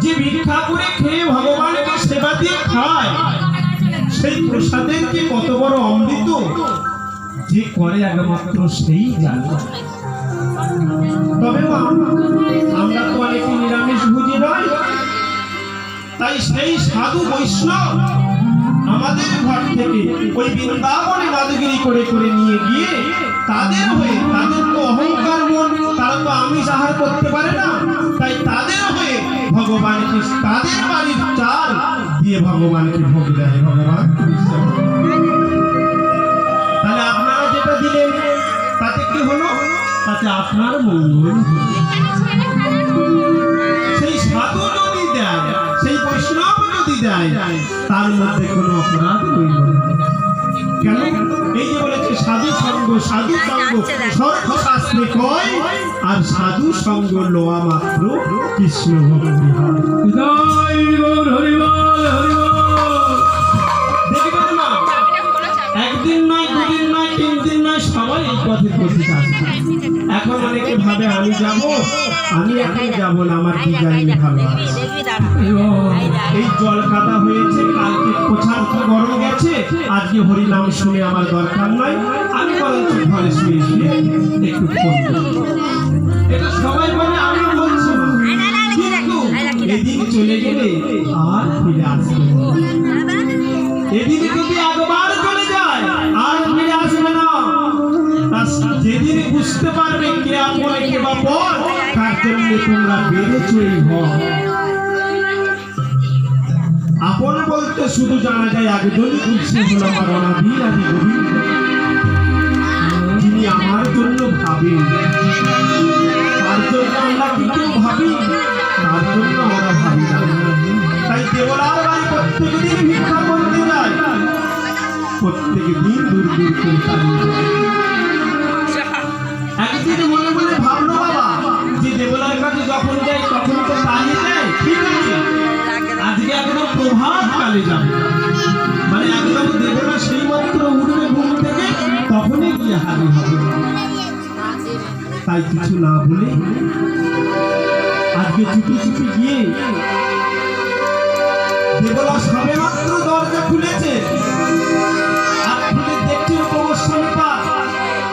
যে ভিক্ষা করে খেয়ে ভগবানকে সেবা দিয়ে খায়, সেই প্রসাদের যে কত বড় অমৃত যে করে একমাত্র সেই জানে। তবে আমরা তো অনেকে নিরামিষ ভুজি নয়, তাই সেই সাধু বৈষ্ণব আমাদের ঘর থেকে ওই বৃন্দাবনে দাদুগিরি করে করে নিয়ে গিয়ে তাদের হয়ে, তাদের তো অহংকার মন, তারা তো আমিষ আহার করতে পারে না, তাই তাদের হয়ে ভগবানকে তাদের বাড়ির চাল দিয়ে ভগবানকে ভোগ দেয়। ভগবান তাহলে আপনারা যেটা দিলেন তাতে কি হলো? তাতে আপনার মঙ্গল হলো। সেই সাধু যদি দেয়, সেই বৈষ্ণব যদি দেয়, তার মধ্যে কোনো অপরাধ হইল না। কেন? এই যে বলেছে সাধু সঙ্গ, সাধু সঙ্গ সর্বশাস্ত্রে কয়, আর সাধু সঙ্গ লোয়া মাত্র কৃষ্ণ ভক্তি হয়। দেখবেন না, একদিন নয়, দুদিন নয়, 3 দিন নয়, সবাই এই পথে পথিত আসবে। এখন অনেকে ভাবে আমি যাব, আমি এখন যাব না, আমার ডিজাইন ভালো আছে। এই জল কাদা হয়েছে, কালকে কোথাও গরম গেছে, আজকে হরিনাম শুনে আমার দরকার নয়, আমি বরঞ্চ ঘরে শুয়ে শুয়ে একটু ফোন করব। এটা সবাই বলে, আমি বলছি না, কিন্তু এদিন চলে গেলে আর ফিরে আসবে না। এদিন যদি একবার চলে যায় আর ফিরে আসবে না। যেদিন বুঝতে পারবে কে আপন কে বা পর, তার জন্য তোমরা বেড়েছো এই ভয়। আপন বলতে শুধু জানা যায় একজনই, সে হল আমার অনাদি আদি গোবিন্দ, যিনি আমার জন্য ভাবেন। তার জন্য আমরা কি কেউ ভাবি? তার জন্য আমরা ভাবি না। তাই দেবলার বাড়ি প্রত্যেক দিন ভিক্ষা করতে যায়, প্রত্যেক দিন দূর দূর করে চালিয়ে যায়। একদিন মনে মনে ভাবলো বাবা যে দেবলার কাছে যখন যাই তখন তো তাড়িয়ে দেয়, ঠিক আছে, আজকে একদম প্রভাত কালে যাবে, মানে একদম দেবলা সেই মাত্র উঠবে ঘুম থেকে, তখনই গিয়ে হাজির হবে। তাই কিছু না বলে আজকে চুপি চুপি গিয়ে দেবলা সবে মাত্র দরজা খুলেছে, আর খুলে দেখছে উপবস্বামীটা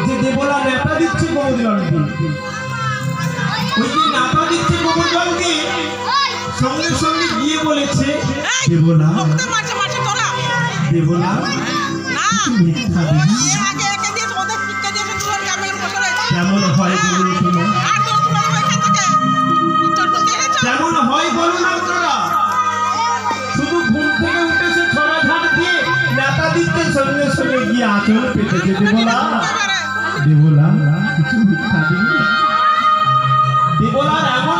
যে দেবলা নেতা দিচ্ছে গোবর জল দিয়ে। ওই যে নেতা দিচ্ছে গোবর জল দিয়ে, সঙ্গে সঙ্গে গিয়ে বলেছে, দেবলা দেবলা মিথ্যা দিবি কেমন হয় বলুন তোমার, কেমন হয় বলুন আপনারা? শুধু ঘুম থেকে উঠেছে ছড়া ঝাড় দিয়ে নেতা দিচ্ছে, সঙ্গে সঙ্গে গিয়ে আচরণ পেতেছে। দেবলা দেবলা কিছু মিথ্যা দিবি। দেবলার এমন